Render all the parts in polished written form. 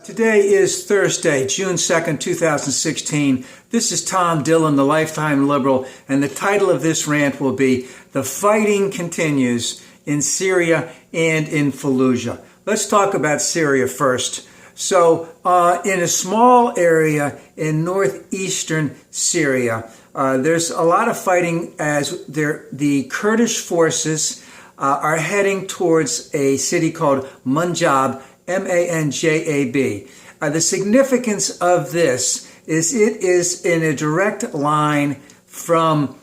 Today is Thursday, June 2nd, 2016. This is Tom Dillon, the Lifetime Liberal, and the title of this rant will be "The Fighting Continues in Syria and in Fallujah." Let's talk about Syria first. So, in a small area in northeastern Syria, there's a lot of fighting as the Kurdish forces are heading towards a city called Manjab, Manjab. The significance of this is it is in a direct line from,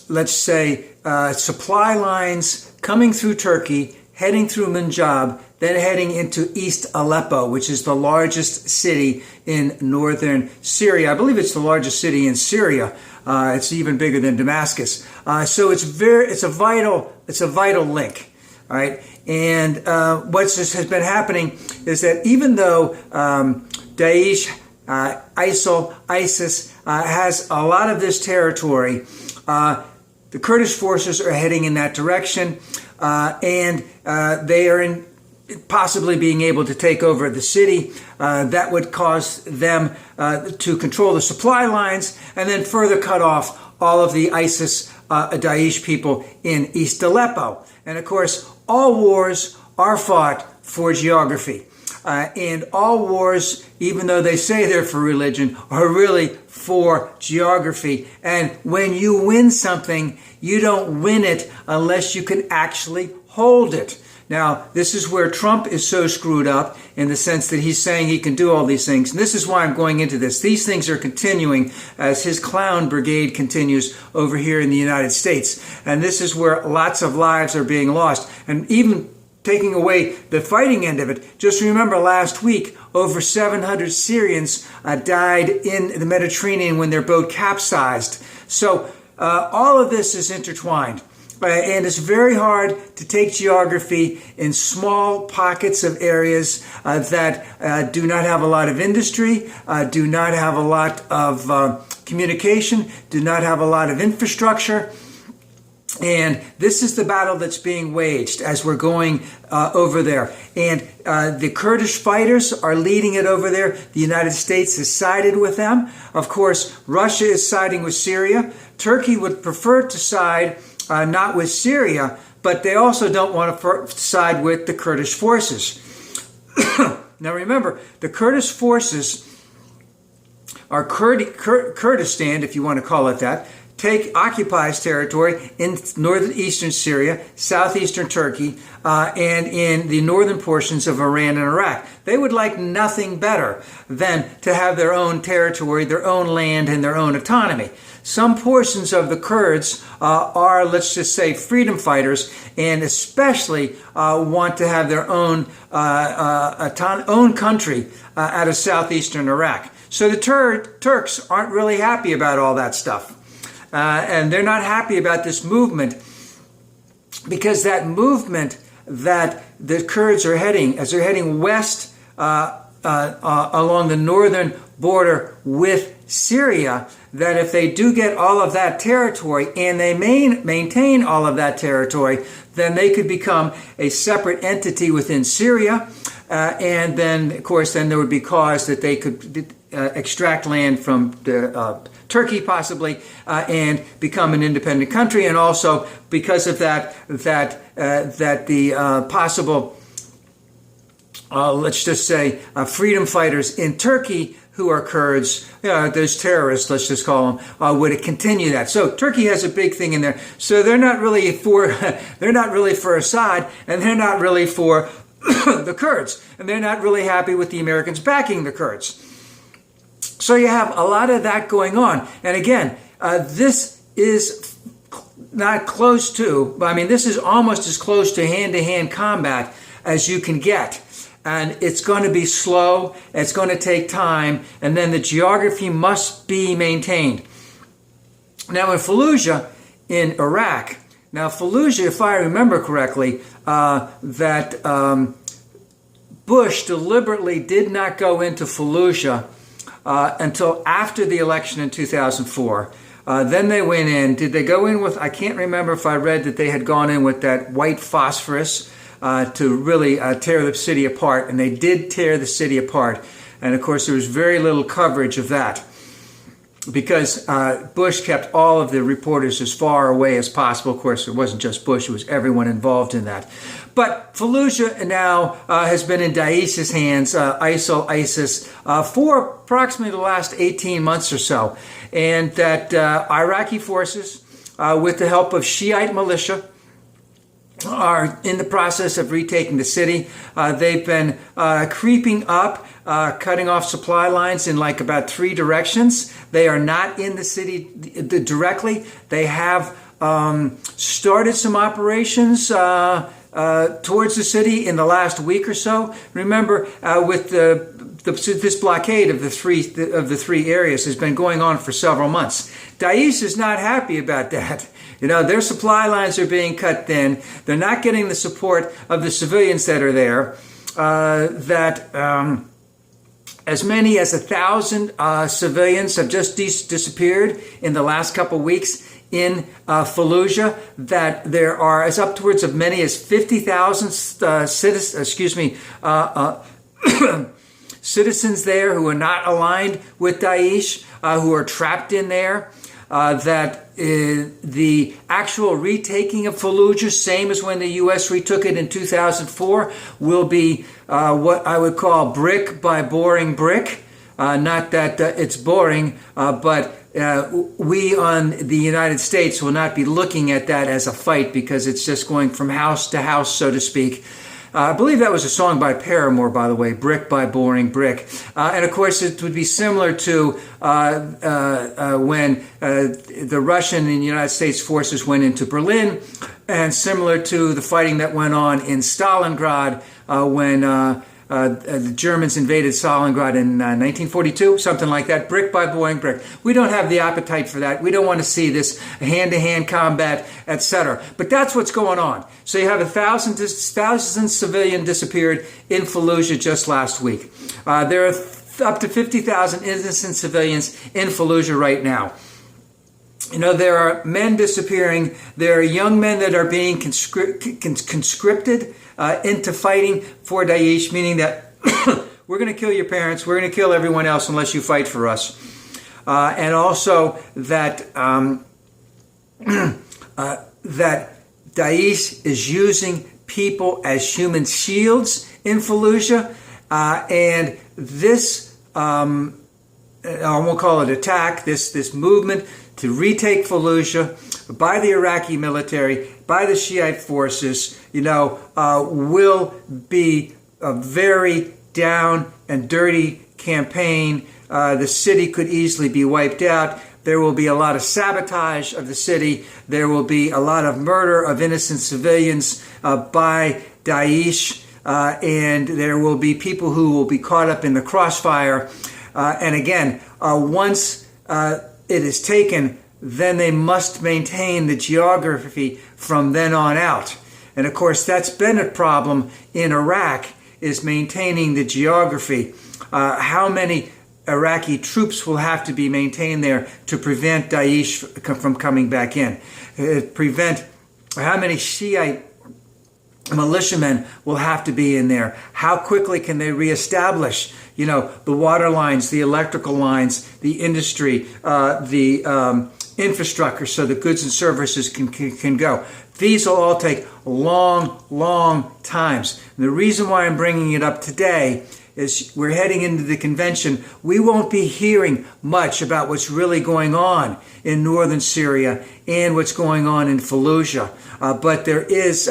let's say, supply lines coming through Turkey, heading through Manjab, then heading into East Aleppo, which is the largest city in northern Syria. I believe it's the largest city in Syria. It's even bigger than Damascus. So it's a vital link. All right, and what has been happening is that even though Daesh, ISIL, ISIS has a lot of this territory, the Kurdish forces are heading in that direction, and they are possibly being able to take over the city. That would cause them to control the supply lines and then further cut off all of the ISIS, Daesh people in East Aleppo. And of course, all wars are fought for geography. And all wars, even though they say they're for religion, are really for geography. And when you win something, you don't win it unless you can actually hold it. Now, this is where Trump is so screwed up in the sense that he's saying he can do all these things. And this is why I'm going into this. These things are continuing as his clown brigade continues over here in the United States. And this is where lots of lives are being lost. And even taking away the fighting end of it, just remember last week, over 700 Syrians died in the Mediterranean when their boat capsized. So all of this is intertwined. And it's very hard to take geography in small pockets of areas that do not have a lot of industry, do not have a lot of communication, do not have a lot of infrastructure. And this is the battle that's being waged as we're going over there. And the Kurdish fighters are leading it over there. The United States has sided with them. Of course, Russia is siding with Syria. Turkey would prefer to side not with Syria, but they also don't want to side with the Kurdish forces. Now remember, the Kurdish forces are Kurdistan, if you want to call it that, occupies territory in northeastern Syria, southeastern Turkey, and in the northern portions of Iran and Iraq. They would like nothing better than to have their own territory, their own land, and their own autonomy. Some portions of the Kurds are, let's just say, freedom fighters, and especially want to have their own country out of southeastern Iraq. So the Turks aren't really happy about all that stuff. And they're not happy about this movement because that movement that the Kurds are heading, as they're heading west along the northern border with Syria, that if they do get all of that territory and they maintain all of that territory, then they could become a separate entity within Syria. And then, of course, then there would be cause that they could extract land from Turkey possibly and become an independent country. And also because of that the possible, let's just say, freedom fighters in Turkey who are Kurds, those terrorists, let's just call them, would continue that. So Turkey has a big thing in there. So they're not really for Assad, and they're not really for the Kurds, and they're not really happy with the Americans backing the Kurds. So you have a lot of that going on. And again, this is not close to, I mean, this is almost as close to hand-to-hand combat as you can get. And it's going to be slow, it's going to take time, and then the geography must be maintained. Now in Fallujah, in Iraq, Fallujah, if I remember correctly, that Bush deliberately did not go into Fallujah until after the election in 2004. Then they went in. Did they go in with, I can't remember if I read that they had gone in with that white phosphorus to really tear the city apart. And they did tear the city apart. And of course, there was very little coverage of that, because Bush kept all of the reporters as far away as possible. Of course, it wasn't just Bush, it was everyone involved in that. But Fallujah now has been in Daesh's hands, ISIL, ISIS, for approximately the last 18 months or so. And that Iraqi forces, with the help of Shiite militia, are in the process of retaking the city. They've been creeping up, cutting off supply lines in like about 3 directions. They are not in the city directly. They have started some operations towards the city in the last week or so. Remember, with this blockade of the three areas has been going on for several months. Daesh is not happy about that. You know, their supply lines are being cut thin. They're not getting the support of the civilians that are there. As many as 1,000 civilians have just disappeared in the last couple of weeks in Fallujah. That there are as upwards of many as 50,000 citizens there who are not aligned with Daesh, who are trapped in there. That the actual retaking of Fallujah, same as when the U.S. retook it in 2004, will be what I would call brick by boring brick. Not that it's boring, but we on the United States will not be looking at that as a fight, because it's just going from house to house, so to speak. I believe that was a song by Paramore, by the way, Brick by Boring Brick. And of course, it would be similar to when the Russian and United States forces went into Berlin, and similar to the fighting that went on in Stalingrad when the Germans invaded Stalingrad in 1942, something like that, brick by boring brick. We don't have the appetite for that. We don't want to see this hand-to-hand combat, etc. But that's what's going on. So you have 1,000 civilians disappeared in Fallujah just last week. There are up to 50,000 innocent civilians in Fallujah right now. You know, there are men disappearing. There are young men that are being conscripted into fighting for Daesh, meaning that we're going to kill your parents, we're going to kill everyone else unless you fight for us. And also that that Daesh is using people as human shields in Fallujah, and this I won't call it attack, this movement to retake Fallujah by the Iraqi military, by the Shiite forces, will be a very down and dirty campaign. The city could easily be wiped out. There will be a lot of sabotage of the city. There will be a lot of murder of innocent civilians by Daesh. And there will be people who will be caught up in the crossfire. And again, once it is taken, then they must maintain the geography from then on out. And of course, that's been a problem in Iraq, is maintaining the geography. How many Iraqi troops will have to be maintained there to prevent Daesh from coming back in? Prevent how many Shiite militiamen will have to be in there? How quickly can they reestablish, the water lines, the electrical lines, the industry, the infrastructure, so the goods and services can go? These will all take long times. And the reason why I'm bringing it up today is we're heading into the convention. We won't be hearing much about what's really going on in northern Syria and what's going on in Fallujah. But there is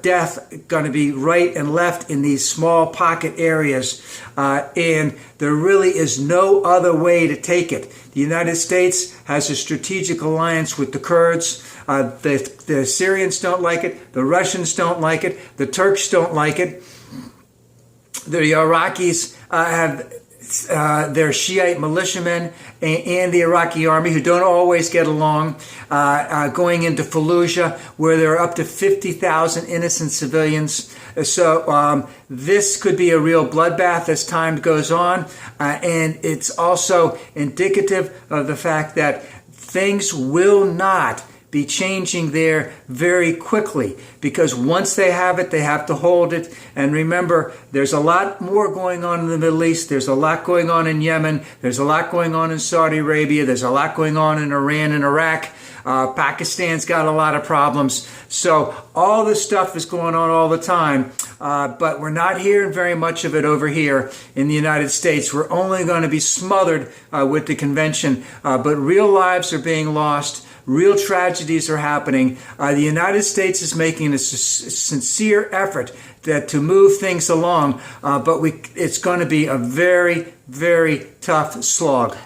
death going to be right and left in these small pocket areas. And there really is no other way to take it. The United States has a strategic alliance with the Kurds. The Syrians don't like it. The Russians don't like it. The Turks don't like it. The Iraqis have their Shiite militiamen and the Iraqi army, who don't always get along, going into Fallujah, where there are up to 50,000 innocent civilians. So this could be a real bloodbath as time goes on. And it's also indicative of the fact that things will not be be changing there very quickly, because once they have it, they have to hold it. And remember, there's a lot more going on in the Middle East. There's a lot going on in Yemen. There's a lot going on in Saudi Arabia. There's a lot going on in Iran and Iraq. Pakistan's got a lot of problems. So all this stuff is going on all the time, but we're not hearing very much of it over here in the United States. We're only going to be smothered with the convention, but real lives are being lost. Real tragedies are happening. The United States is making a sincere effort to move things along, but it's going to be a very, very tough slog.